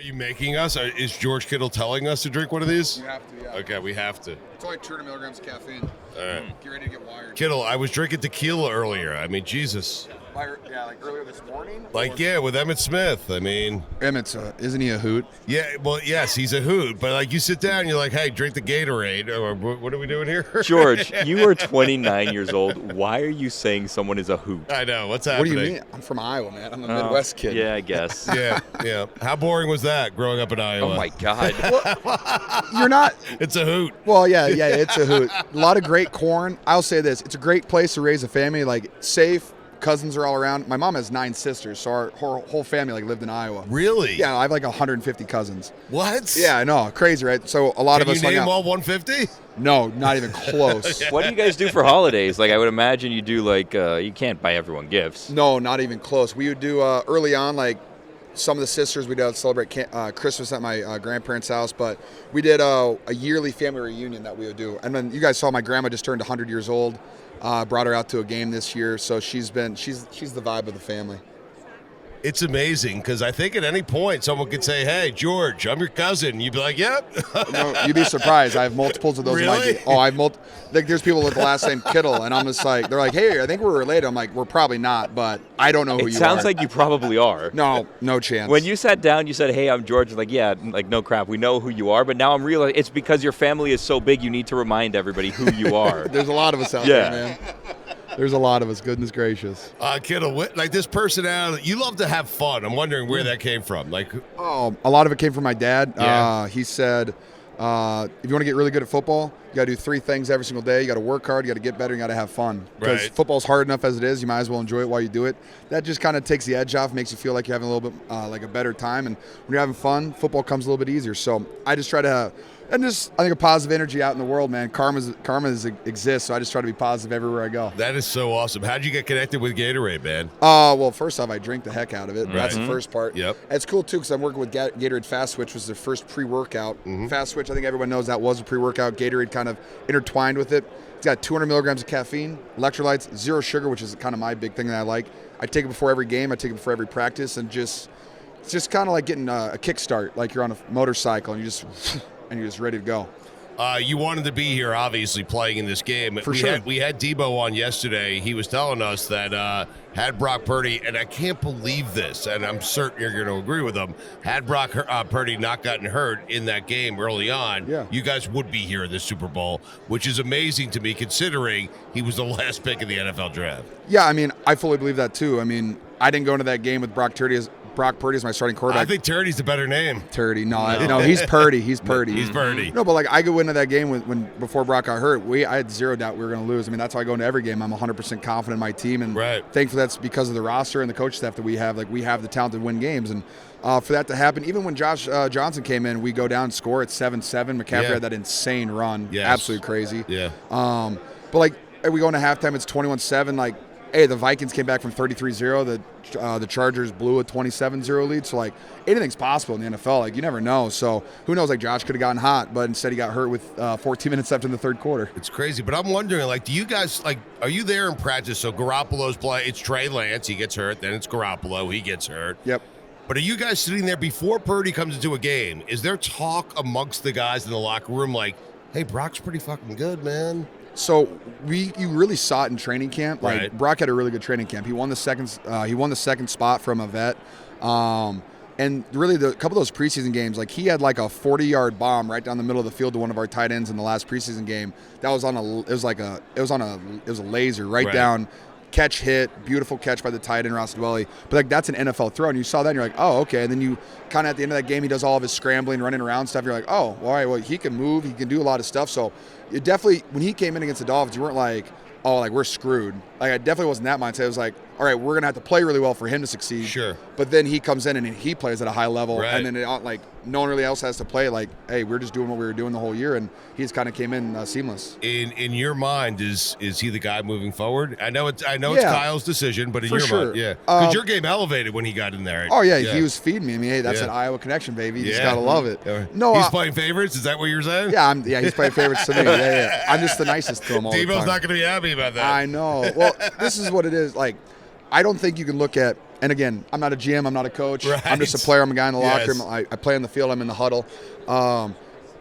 you making us? Is George Kittle telling us to drink one of these? You have to, yeah. Okay, we have to. It's only 200 milligrams of caffeine. All right. Get ready to get wired. Kittle, I was drinking tequila earlier. I mean, Jesus. Yeah, like earlier this morning? Like, yeah, with Emmett Smith. I mean. Emmett's, isn't he a hoot? Yeah, well, yes, he's a hoot. But, like, you sit down, you're like, hey, drink the Gatorade. Or what are we doing here? George, you are 29 years old. Why are you saying someone is a hoot? I know. What's What happening? do you mean? I'm from Iowa, man. I'm a Midwest kid. Yeah, I guess. Yeah. How boring was that growing up in Iowa? Oh, my God. You're not. It's a hoot. Well, yeah, it's a hoot. A lot of great corn. I'll say this. It's a great place to raise a family, like safe. Cousins are all around. My mom has 9 sisters, so our whole family lived in Iowa. Really? Yeah, I have like 150 cousins. What? Yeah, I know. Crazy, right? So a lot of us Can you name hung out. all 150? No, not even close. What do you guys do for holidays? Like, I would imagine you do, like, you can't buy everyone gifts. No, not even close. We would do early on, like some of the sisters, we'd celebrate Christmas at my grandparents' house, but we did a yearly family reunion that we would do. And then you guys saw my grandma just turned 100 years old. Brought her out to a game this year, so she's the vibe of the family. It's amazing because I think at any point someone could say, "Hey, George, I'm your cousin." You'd be like, "Yep." No, you'd be surprised. I have multiples of those. Really? In my I have like there's people with the last name Kittle, and I'm just like, they're like, "Hey, I think we're related." I'm like, "We're probably not, but I don't know who you are." It sounds like you probably are. No chance. When you sat down, you said, "Hey, I'm George." I was like, yeah, like no crap. We know who you are, but now I'm realizing it's because your family is so big. You need to remind everybody who you are. There's a lot of us out there, man. There's a lot of us. Goodness gracious. Kittle, like this personality, you love to have fun. I'm wondering where that came from. Like, a lot of it came from my dad. Yeah. He said, if you want to get really good at football, you got to do 3 things every single day. You got to work hard, you got to get better, you got to have fun. Because football's hard enough as it is. You might as well enjoy it while you do it. That just kind of takes the edge off, makes you feel like you're having a little bit like a better time. And when you're having fun, football comes a little bit easier. So I just try to have, and just, I think, a positive energy out in the world, man. Karma exists, so I just try to be positive everywhere I go. That is so awesome. How'd you get connected with Gatorade, man? Well, first off, I drink the heck out of it. Right. That's the first part. Yep. And it's cool, too, because I'm working with Gatorade Fast Switch, was the first pre-workout. Fast Switch, I think everyone knows that was a pre-workout. Gatorade kind of intertwined with it. It's got 200 milligrams of caffeine, electrolytes, 0 sugar, which is kind of my big thing that I like. I take it before every game. I take it before every practice, and it's just kind of like getting a kickstart, like you're on a motorcycle, and you're just ready to go. You wanted to be here, obviously, playing in this game. For sure. We had Debo on yesterday. He was telling us that had Brock Purdy, and I can't believe this, and I'm certain you're going to agree with him, had Brock Purdy not gotten hurt in that game early on, you guys would be here in the Super Bowl, which is amazing to me considering he was the last pick in the NFL draft. Yeah, I mean, I fully believe that, too. I mean, I didn't go into that game with Brock Purdy as my starting quarterback. I think Turdy's a better name. Turdy, no, he's Purdy. He's Purdy. He's Purdy. No, but like I go into that game when before Brock got hurt, I had 0 doubt we were going to lose. I mean, that's how I go into every game. I'm 100% confident in my team, and thankfully that's because of the roster and the coach staff that we have. Like we have the talent to win games, and for that to happen, even when Josh Johnson came in, we go down and score at 7-7. McCaffrey had that insane run, absolutely crazy. Yeah. But like we go into halftime, it's 21-7. Like, hey, the Vikings came back from 33-0. The Chargers blew a 27-0 lead. So, like, anything's possible in the NFL. Like, you never know. So, who knows? Like, Josh could have gotten hot, but instead he got hurt with 14 minutes left in the third quarter. It's crazy. But I'm wondering, like, do you guys, like, are you there in practice? So, Garoppolo's play. It's Trey Lance. He gets hurt. Then it's Garoppolo. He gets hurt. Yep. But are you guys sitting there before Purdy comes into a game? Is there talk amongst the guys in the locker room like, hey, Brock's pretty fucking good, man? So you really saw it in training camp. Like Brock had a really good training camp. He won the second spot from a vet. And really a couple of those preseason games, like he had like a 40-yard bomb right down the middle of the field to one of our tight ends in the last preseason game. That was it was a laser right down. Catch hit, beautiful catch by the tight end Ross Dwelly. But like that's an NFL throw, and you saw that, and you're like, oh, okay. And then you kind of at the end of that game, he does all of his scrambling, running around stuff. You're like, oh, all right, well he can move, he can do a lot of stuff. So you definitely, when he came in against the Dolphins, you weren't like, oh, like we're screwed. Like I definitely wasn't that mindset. It was like, all right, we're gonna have to play really well for him to succeed. Sure. But then he comes in and he plays at a high level, and then like no one really else has to play. Like, hey, we're just doing what we were doing the whole year, and he's kind of came in seamless. In your mind, is he the guy moving forward? I know it's Kyle's decision, but in your mind, because your game elevated when he got in there. Oh yeah, he was feeding me. I mean, hey, that's an Iowa connection, baby. You just gotta love it. No, he's playing favorites. Is that what you're saying? Yeah, he's playing favorites to me. Yeah. I'm just the nicest to him all the time. Debo's not gonna be happy about that. I know. Well, this is what it is. Like, I don't think you can look at and again, I'm not a GM, I'm not a coach. Right. I'm just a player. I'm a guy in the locker room. I play on the field. I'm in the huddle.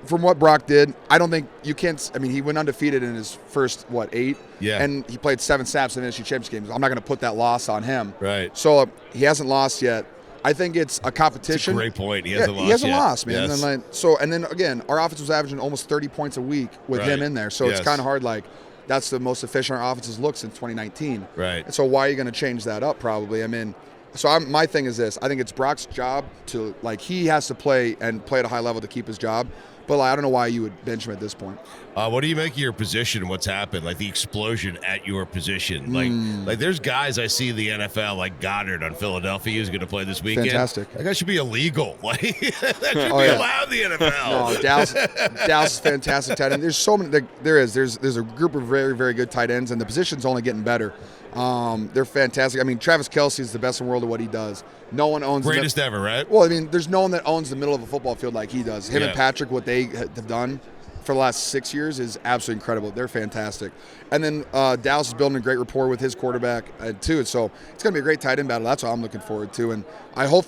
From what Brock did, I don't think you can't. I mean, he went undefeated in his first 8, and he played 7 snaps in the NFC Championship games. I'm not going to put that loss on him. Right. So he hasn't lost yet. I think it's a competition. That's a great point. He hasn't lost. He hasn't yet. lost, man. Yes. And then again, our offense was averaging almost 30 points a week with him in there. So it's kind of hard. Like, that's the most efficient our offense has looked since 2019. Right. And so why are you going to change that up? Probably. I mean, my thing is this. I think it's Brock's job to, like, he has to play at a high level to keep his job. But I don't know why you would bench him at this point. What do you make of your position? What's happened? Like the explosion at your position. Like there's guys I see in the NFL, like Goddard on Philadelphia, who's going to play this weekend. Fantastic. That guy should be illegal. Like that should be allowed in the NFL. No, Dallas is fantastic tight end. There's so many. There's a group of very, very good tight ends, and the position's only getting better. They're fantastic. I mean, Travis Kelce is the best in the world at what he does. No one owns greatest ever, right? Well, I mean, there's no one that owns the middle of a football field like he does. Him and Patrick, what they have done for the last 6 years is absolutely incredible. They're fantastic. And then Dallas is building a great rapport with his quarterback too. So it's going to be a great tight end battle. That's what I'm looking forward to. And I hope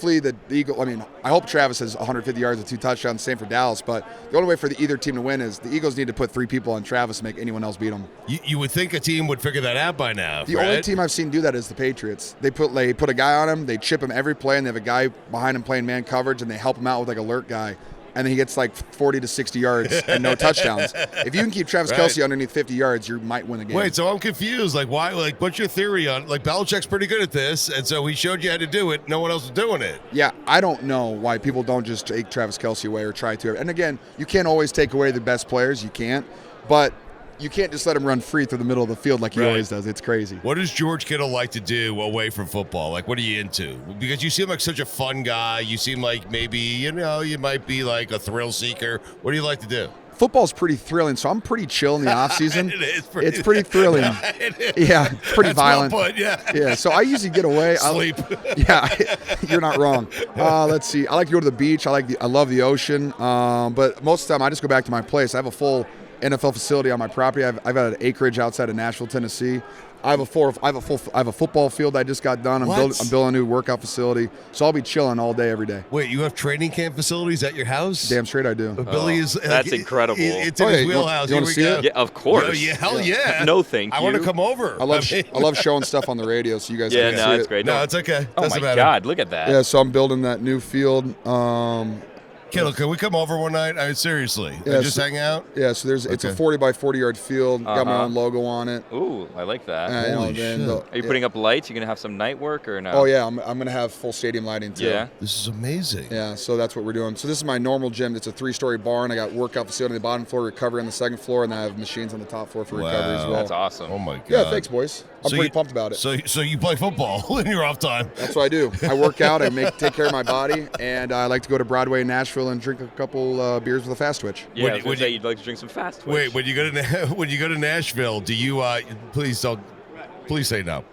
Travis has 150 yards and 2 touchdowns, same for Dallas. But the only way for either team to win is the Eagles need to put 3 people on Travis to make anyone else beat them. You would think a team would figure that out by now. The only team I've seen do that is the Patriots. They put a guy on him, they chip him every play, and they have a guy behind him playing man coverage, and they help him out with like a alert guy. And then he gets like 40 to 60 yards and no touchdowns. If you can keep Travis Kelce underneath 50 yards, you might win the game. Wait, so I'm confused. Like, why? Like, what's your theory on? Like, Belichick's pretty good at this, and so he showed you how to do it. No one else is doing it. Yeah, I don't know why people don't just take Travis Kelce away or try to. And again, you can't always take away the best players. You can't, but you can't just let him run free through the middle of the field like he always does. It's crazy. What does George Kittle like to do away from football? Like, what are you into? Because you seem like such a fun guy. You seem like maybe, you might be like a thrill seeker. What do you like to do? Football's pretty thrilling, so I'm pretty chill in the off season. It's pretty thrilling. Yeah, pretty violent. Well put, yeah. So I usually get away. Sleep. You're not wrong. Let's see. I like to go to the beach. I love the ocean. But most of the time, I just go back to my place. I have a full NFL facility on my property. I've got an acreage outside of Nashville, Tennessee. I have a football field I just got done. I'm building a new workout facility, so I'll be chilling all day, every day. Wait, you have training camp facilities at your house? Damn straight I do. Billy is. That's incredible. It's in his wheelhouse. You want to see it? Yeah, of course. Hell yeah. No, thank you. I want to come over. I love showing stuff on the radio, so you guys can see it. Yeah, no, it's great. No, it's okay. Oh my God, look at that. Yeah, so I'm building that new field. Kittle, can we come over one night? I mean, seriously. Just hang out? Yeah, so it's a 40 by 40 yard field. Got my own logo on it. Ooh, I like that. Holy shit. Are you putting up lights? You going to have some night work or no? Oh, yeah. I'm going to have full stadium lighting, too. Yeah. This is amazing. Yeah, so that's what we're doing. So this is my normal gym. It's a 3-story barn. I got workout facility on the bottom floor, recovery on the second floor, and then I have machines on the top floor for recovery as well. That's awesome. Oh, my God. Yeah, thanks, boys. I'm pretty pumped about it. So you play football in your off time? That's what I do. I work out. I take care of my body, and I like to go to Broadway in Nashville and drink a couple beers with a fast twitch. Yeah, you'd like to drink some fast twitch. Wait, when you go to Nashville, do you please say no.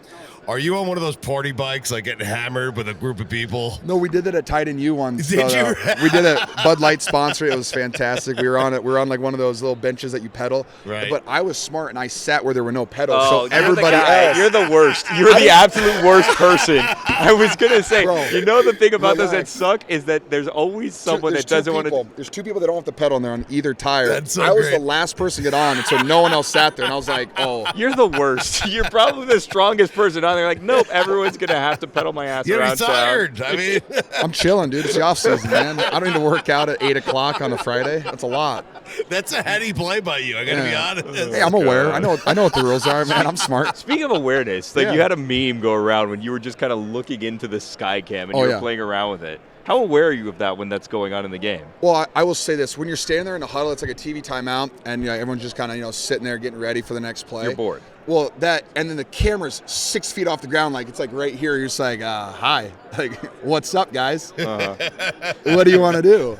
Are you on one of those party bikes, like getting hammered with a group of people? No, we did that at Tight End U once. Did you? We did a Bud Light sponsor. It was fantastic. We were on like one of those little benches that you pedal. Right. But I was smart and I sat where there were no pedals. Oh, so everybody else. You're the worst. You're the absolute worst person. I was gonna say. Bro, you know the thing about those that suck is that there's always someone that doesn't want to. There's 2 people that don't have to pedal and they're on either tire. That's so I was great. the last person to get on, and so no one else sat there. And I was like, oh. You're the worst. You're probably the strongest person on there. Like, nope, everyone's gonna have to pedal my ass around. You're tired. I mean, I'm chilling, dude. It's the off season, man. I don't need to work out at 8 o'clock on a Friday. That's a lot. that's a heady play by you. I got to be honest. Hey, I'm aware. I know what the rules are, man. I'm smart. Speaking of awareness, you had a meme go around when you were just kind of looking into the sky cam and you were playing around with it. How aware are you of that when that's going on in the game? Well, I will say this. When you're standing there in a huddle, it's like a TV timeout, and everyone's just kind of sitting there getting ready for the next play. You're bored. Well, and then the camera's 6 feet off the ground, like it's like right here. You're just like, hi, like, what's up, guys? What do you want to do?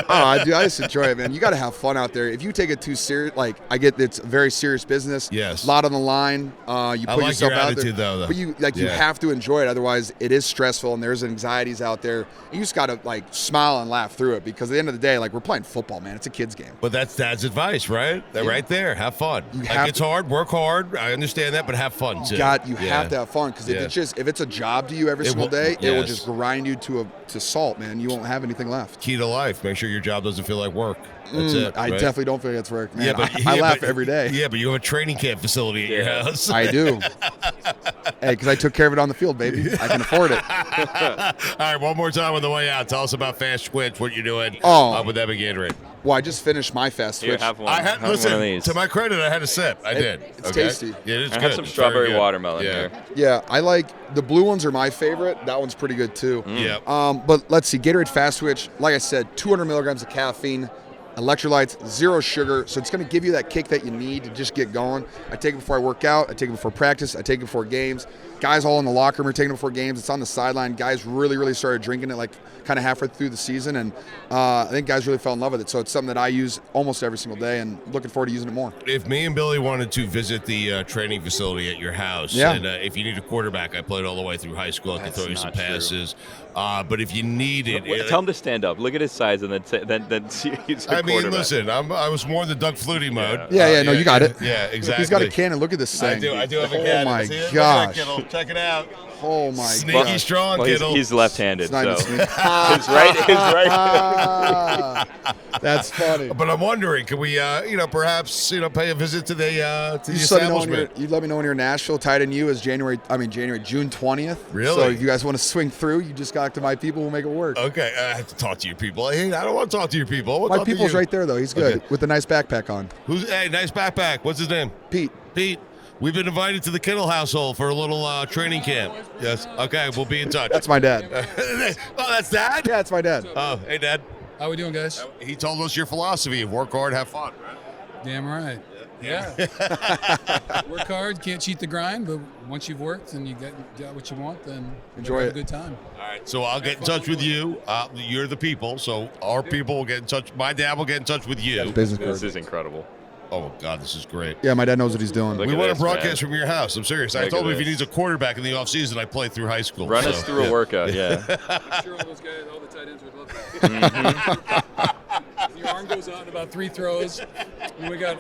I just enjoy it, man. You got to have fun out there. If you take it too serious, like I get, it's a very serious business. Yes. A lot on the line. You put yourself out there, though. But you have to enjoy it. Otherwise, it is stressful, and there's anxieties out there. You just got to smile and laugh through it, because at the end of the day, we're playing football, man. It's a kid's game. But that's dad's advice, right? Right there. Have fun. It's hard. Work hard. I understand that, but have fun too. You have to have fun because if it's a job to you every single day, it will just grind you to salt, man. You won't have anything left. Key to life: make sure your job doesn't feel like work. That's it. I right? definitely don't feel like it's work, man. Yeah, but, I laugh every day. Yeah, but you have a training camp facility at your house. I do. Hey, because I took care of it on the field, baby. I can afford it. All right, one more time on the way out. Tell us about Fast Twitch, what you're doing with Evan Gatorade. Well, I just finished my Fast Twitch. Have one. Listen, one of these. To my credit, I had a sip. I did. It's tasty. Yeah, it is I good. had some It's strawberry very good. watermelon here. Yeah, I like the blue ones are my favorite. That one's pretty good too. Yeah. But let's see, Gatorade Fast Twitch. Like I said, 200 milligrams of caffeine, electrolytes, 0 sugar. So it's going to give you that kick that you need to just get going. I take it before I work out. I take it before practice. I take it before games. Guys all in the locker room are taking it before games. It's on the sideline. Guys really started drinking it like kind of halfway through the season, and I think guys really fell in love with it. So it's something that I use almost every single day, and looking forward to using it more. If me and Billy wanted to visit the training facility at your house, and if you need a quarterback, I played all the way through high school. I can throw you some passes. But if you need it, tell him to stand up. Look at his size, and then see he's a quarterback. Listen, I was more in the Doug Flutie mode. Yeah, no, you got it. Yeah, exactly. He's got a cannon. Look at this thing. I do have a cannon. Oh my See it? gosh! Kittle, check it out. Oh my Sneaky gosh. strong, Well, Kittle. he's left-handed, It's not so even sneaky. his right. That's funny. But I'm wondering, can we, perhaps, pay a visit to the Just let me know establishment? you let me know when you're in Nashville. Tied in you is June 20th. Really? So if you guys want to swing through, you just got to my people. We'll make it work. Okay, I have to talk to your people. Hey, I don't want to talk to your people. I want to My talk to people's you. right there though. He's good Okay. with a nice backpack on. Hey, nice backpack. What's his name? Pete. We've been invited to the Kittle household for a little training camp. Yes. Okay, we'll be in touch. That's my dad. Oh, that's Dad? Yeah, it's my dad. Oh, hey, Dad. How we doing, guys? He told us your philosophy of work hard, have fun. Damn right. Yeah. Work hard, can't cheat the grind, but once you've worked and you got what you want, then Enjoy have it. a good time. All right, so I'll get in touch with you. You're the people, so our people will get in touch. My dad will get in touch with you. Business This card. is incredible. Oh, God, this is great. Yeah, my dad knows what he's doing. Look We at want to this, broadcast man. from your house. I'm serious. I Look told at him if he this. needs a quarterback in the offseason, I played through high school. Run so, us through a workout, yeah. I'm sure all those guys, all the tight ends would love that. Your arm goes out in about 3 throws, and we got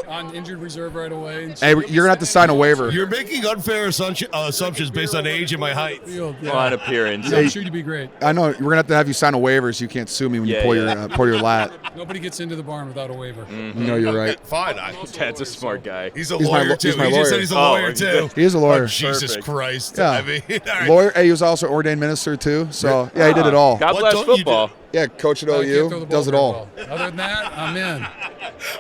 on injured reserve right away. And Hey, you're gonna have to sign a waiver. You're making unfair assumptions based on age and my height. Field, yeah. On appearance. I'm sure you'd be great. I know we're gonna have you sign a waiver so you can't sue me when you Yeah, pull yeah. your lat. Nobody gets into the barn without a waiver. No, you're right. Fine. Dad's a smart guy. He's a He's my lawyer, lo- too. he's my He just said lawyer. he's a Oh, lawyer, too. He is a lawyer. Oh, Jesus Perfect. Christ. Yeah. I mean, all right. Lawyer. Hey, he was also ordained minister too. So yeah, he did it all. God What bless don't you football. Yeah, coach at I can't throw the OU ball does it very all. well. Other than that, I'm in. All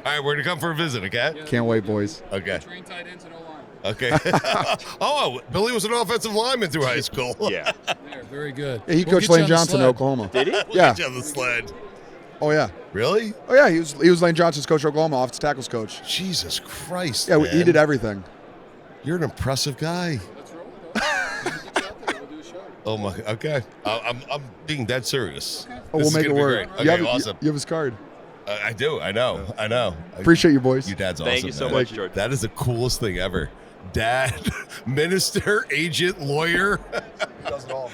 right, we're going to come for a visit, okay? Can't wait, boys. Okay. Train tight ends and O-line. Okay. Oh, Billy was an offensive lineman through high school. Yeah. There, very good. Yeah, he We'll coached get you Lane on the Johnson in sled. Oklahoma. Did he? Yeah. Get you on the sled. Oh yeah. Really? Oh yeah. He was Lane Johnson's coach at Oklahoma, offensive tackles coach. Jesus Christ. Yeah, man. he did everything. You're an impressive guy. Let's roll. Get you out there. We'll do a show. Oh, my. Okay. I'm being dead serious. Oh, This we'll is make it gonna be work. great. You Okay, have, awesome. you have his card. I do. I know. Appreciate you, boys. Your dad's awesome. Thank you so man. much, George. That is the coolest thing ever. Dad, minister, agent, lawyer. He does it all.